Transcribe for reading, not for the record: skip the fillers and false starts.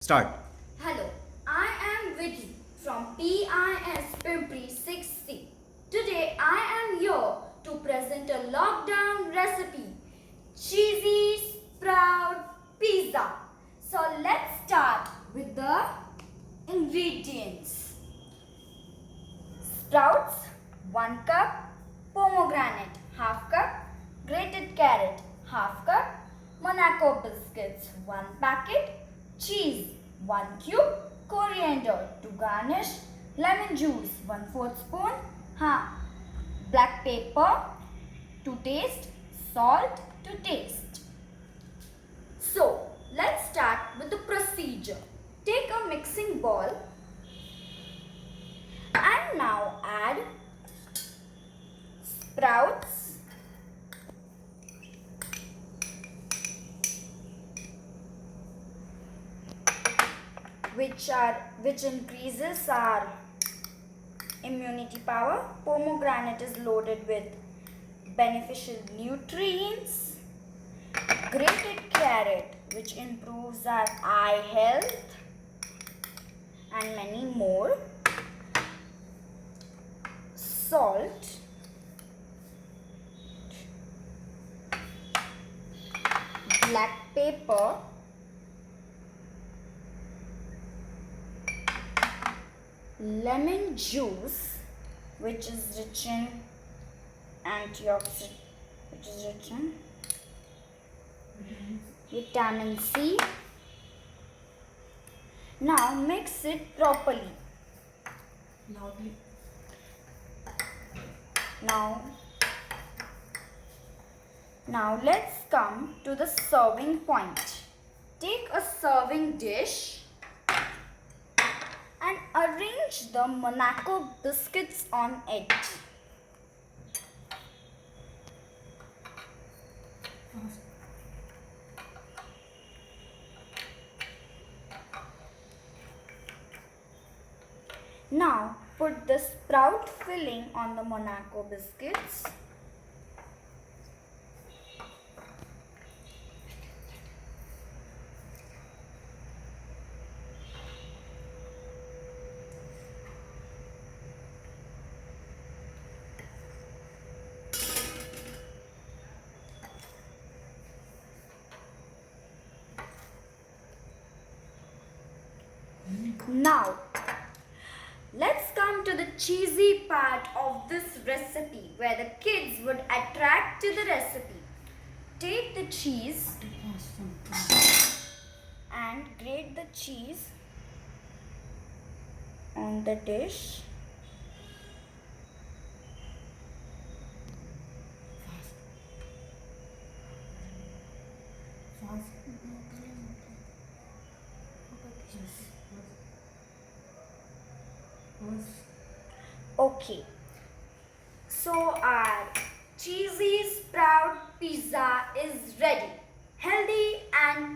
Start. Hello, I am Vidhi from PIS Pimpri 6C. Today I am here to present a lockdown recipe, cheesy sprout pizza. So let's start with the ingredients. Sprouts 1 cup, pomegranate half cup, grated carrot half cup, Monaco biscuits 1 packet, cheese 1 cube, coriander to garnish, lemon juice 1/4 spoon, black pepper to taste, salt to taste. So let's start with the procedure. Take a mixing bowl and now add sprouts, which increases our immunity power. Pomegranate is loaded with beneficial nutrients. Grated carrot, which improves our eye health, and many more. Salt, black pepper, lemon juice, which is rich in antioxidant, which is rich in vitamin C. Now mix it properly. Loudly. Now let's come to the serving point. Take a serving dish and arrange the Monaco biscuits on it. Now put the sprout filling on the Monaco biscuits. Now, let's come to the cheesy part of this recipe where the kids would attract to the recipe. Take the cheese and grate the cheese on the dish. Okay, so our cheesy sprout pizza is ready. Healthy and